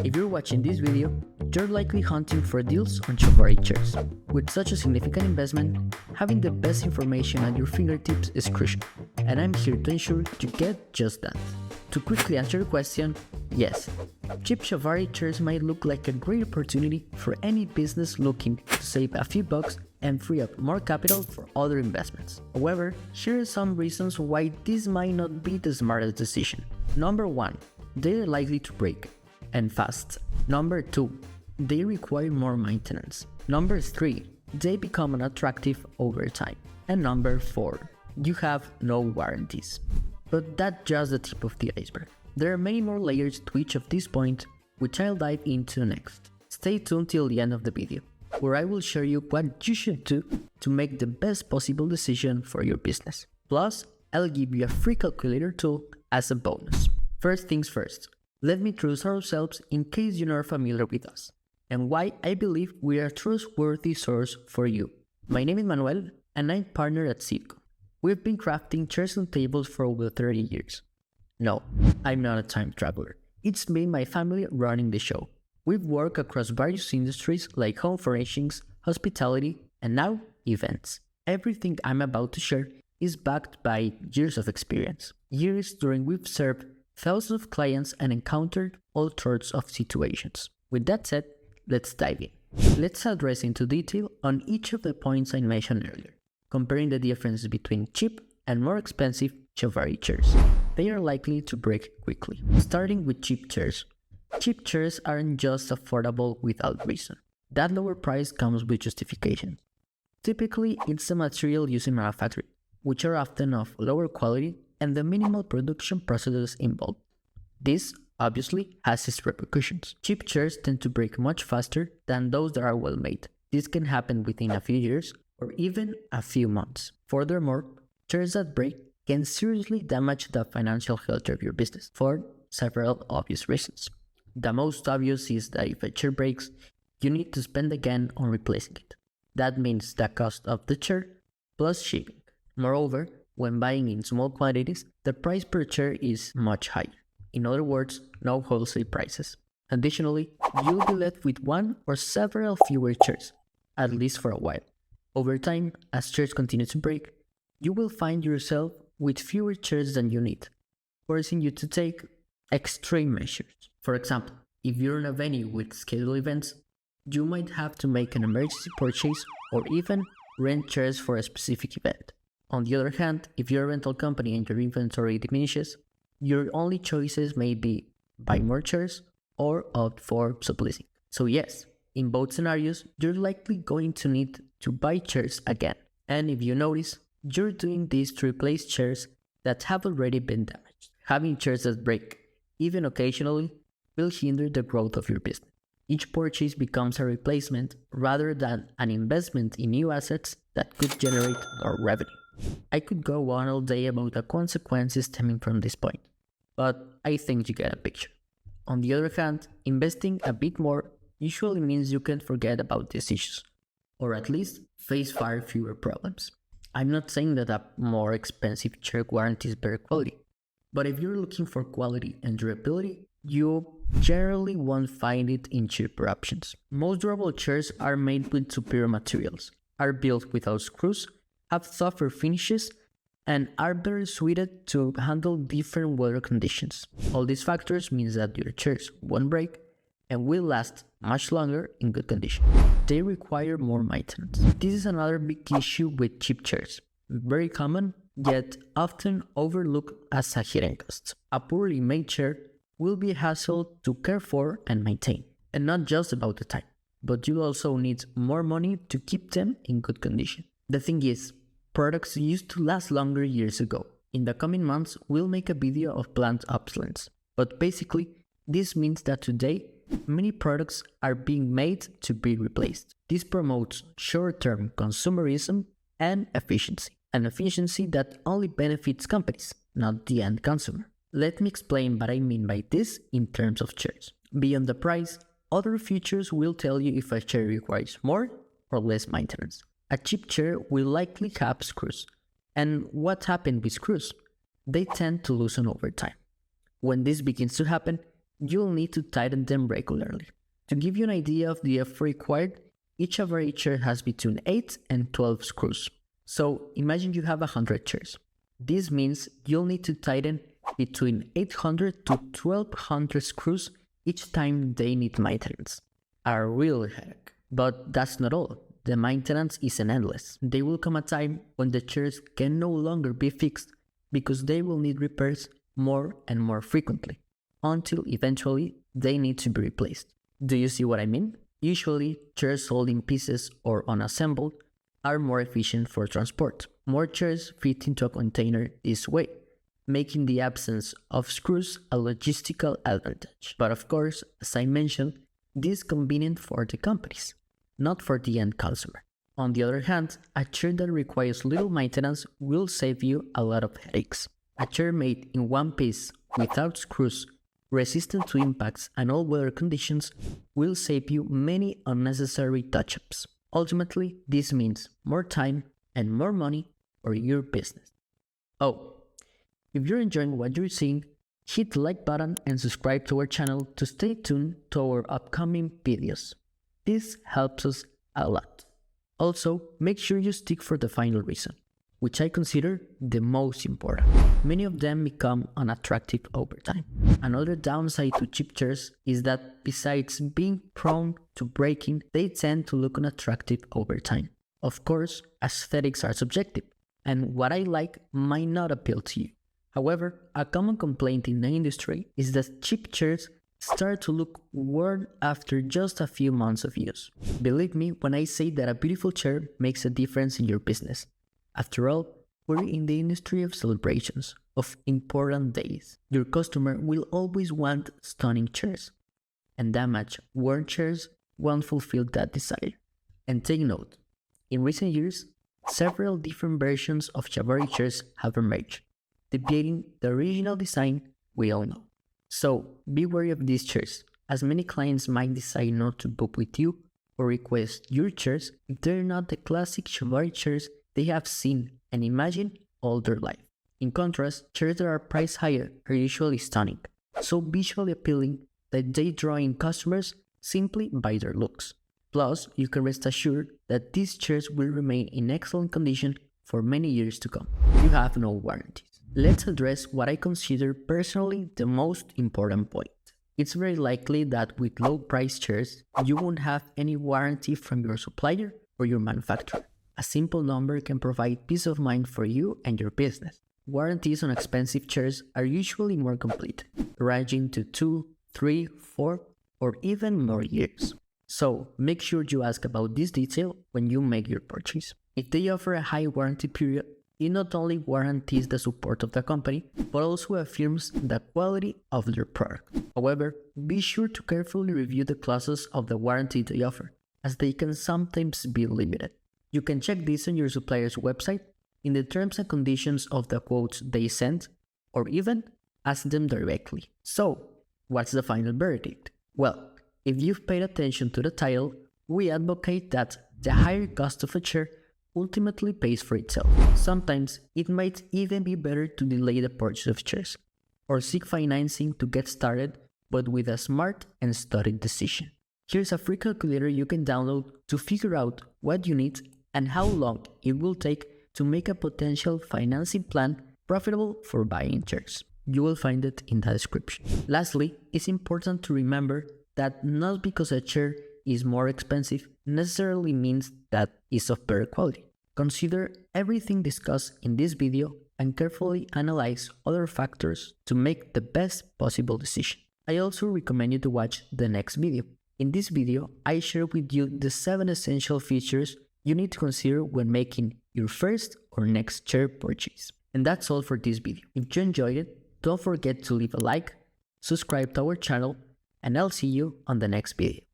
If you're watching this video, you're likely hunting for deals on Chiavari chairs. With such a significant investment, having the best information at your fingertips is crucial, and I'm here to ensure you get just that. To quickly answer your question, yes, cheap Chiavari chairs might look like a great opportunity for any business looking to save a few bucks and free up more capital for other investments. However, here are some reasons why this might not be the smartest decision. Number 1. They are likely to break, and fast. Number 2. They require more maintenance. Number 3. They become unattractive over time. And number 4. You have no warranties. But that's just the tip of the iceberg. There are many more layers to each of these points, which I'll dive into next. Stay tuned till the end of the video, where I will show you what you should do to make the best possible decision for your business. Plus, I'll give you a free calculator tool as a bonus. First things first, let me introduce ourselves in case you're not familiar with us, and why I believe we are a trustworthy source for you. My name is Manuel, and I'm partner at Citgo. We've been crafting chairs and tables for over 30 years. No, I'm not a time traveler. It's me and my family running the show. We've worked across various industries like home furnishings, hospitality, and now events. Everything I'm about to share is backed by years of experience. Years during we've served thousands of clients and encountered all sorts of situations. With that said, let's dive in. Let's address into detail on each of the points I mentioned earlier, comparing the differences between cheap and more expensive Chiavari chairs. They are likely to break quickly. Starting with cheap chairs. Cheap chairs aren't just affordable without reason. That lower price comes with justification. Typically, it's the material used in manufacturing, which are often of lower quality and the minimal production processes involved. This, obviously, has its repercussions. Cheap chairs tend to break much faster than those that are well made. This can happen within a few years or even a few months. Furthermore, chairs that break can seriously damage the financial health of your business for several obvious reasons. The most obvious is that if a chair breaks, you need to spend again on replacing it. That means the cost of the chair plus shipping. Moreover, when buying in small quantities, the price per chair is much higher. In other words, no wholesale prices. Additionally, you'll be left with one or several fewer chairs, at least for a while. Over time, as chairs continue to break, you will find yourself with fewer chairs than you need, forcing you to take extreme measures. For example, if you're in a venue with scheduled events, you might have to make an emergency purchase or even rent chairs for a specific event. On the other hand, if you're a rental company and your inventory diminishes, your only choices may be buy more chairs or opt for subleasing. So yes, in both scenarios, you're likely going to need to buy chairs again. And if you notice, you're doing this to replace chairs that have already been damaged. Having chairs that break, even occasionally, will hinder the growth of your business. Each purchase becomes a replacement rather than an investment in new assets that could generate more revenue. I could go on all day about the consequences stemming from this point, but I think you get a picture. On the other hand, investing a bit more usually means you can forget about these issues, or at least face far fewer problems. I'm not saying that a more expensive chair guarantees better quality, but if you're looking for quality and durability, you generally won't find it in cheaper options. Most durable chairs are made with superior materials, are built without screws, have softer finishes, and are better suited to handle different weather conditions. All these factors means that your chairs won't break and will last much longer in good condition. They require more maintenance. This is another big issue with cheap chairs. Very common, yet often overlooked as a hidden cost. A poorly made chair will be a hassle to care for and maintain. And not just about the time, but you'll also need more money to keep them in good condition. The thing is, products used to last longer years ago. In the coming months, we'll make a video of planned obsolescence. But basically, this means that today, many products are being made to be replaced. This promotes short-term consumerism and efficiency. An efficiency that only benefits companies, not the end consumer. Let me explain what I mean by this in terms of chairs. Beyond the price, other features will tell you if a chair requires more or less maintenance. A cheap chair will likely have screws. And what happens with screws? They tend to loosen over time. When this begins to happen, you'll need to tighten them regularly. To give you an idea of the effort required, each Chiavari chair has between 8 and 12 screws. So imagine you have 100 chairs. This means you'll need to tighten between 800 to 1200 screws each time they need maintenance. A real headache. But that's not all. The maintenance isn't endless. There will come a time when the chairs can no longer be fixed because they will need repairs more and more frequently, until eventually they need to be replaced. Do you see what I mean? Usually, chairs sold in pieces or unassembled are more efficient for transport. More chairs fit into a container this way, making the absence of screws a logistical advantage. But of course, as I mentioned, this is convenient for the companies, not for the end consumer. On the other hand, a chair that requires little maintenance will save you a lot of headaches. A chair made in one piece without screws, resistant to impacts and all weather conditions, will save you many unnecessary touch-ups. Ultimately, this means more time and more money for your business. Oh, if you're enjoying what you're seeing, hit the like button and subscribe to our channel to stay tuned to our upcoming videos. This helps us a lot. Also, make sure you stick for the final reason, which I consider the most important. Many of them become unattractive over time. Another downside to cheap chairs is that besides being prone to breaking, they tend to look unattractive over time. Of course, aesthetics are subjective, and what I like might not appeal to you. However, a common complaint in the industry is that cheap chairs start to look worn after just a few months of use. Believe me when I say that a beautiful chair makes a difference in your business. After all, we're in the industry of celebrations, of important days. Your customer will always want stunning chairs, and damaged, worn chairs won't fulfill that desire. And take note, in recent years, several different versions of Chiavari chairs have emerged, debating the original design we all know. So, be wary of these chairs, as many clients might decide not to book with you or request your chairs if they're not the classic Chiavari chairs they have seen and imagined all their life. In contrast, chairs that are priced higher are usually stunning, so visually appealing that they draw in customers simply by their looks. Plus, you can rest assured that these chairs will remain in excellent condition for many years to come. You have no warranties. Let's address what I consider personally the most important point. It's very likely that with low-priced chairs, you won't have any warranty from your supplier or your manufacturer. A simple number can provide peace of mind for you and your business. Warranties on expensive chairs are usually more complete, ranging to 2, 3, 4, or even more years. So, make sure you ask about this detail when you make your purchase. If they offer a high warranty period, it not only guarantees the support of the company, but also affirms the quality of their product. However, be sure to carefully review the clauses of the warranty they offer, as they can sometimes be limited. You can check this on your supplier's website, in the terms and conditions of the quotes they send, or even ask them directly. So, what's the final verdict? Well, if you've paid attention to the title, we advocate that the higher cost of a chair ultimately pays for itself. Sometimes it might even be better to delay the purchase of chairs, or seek financing to get started, but with a smart and studied decision. Here's a free calculator you can download to figure out what you need and how long it will take to make a potential financing plan profitable for buying chairs. You will find it in the description. Lastly, it's important to remember that not because a chair is more expensive necessarily means that it's of better quality. Consider everything discussed in this video and carefully analyze other factors to make the best possible decision. I also recommend you to watch the next video. In this video, I share with you the 7 essential features you need to consider when making your first or next chair purchase. And that's all for this video. If you enjoyed it, don't forget to leave a like, subscribe to our channel, and I'll see you on the next video.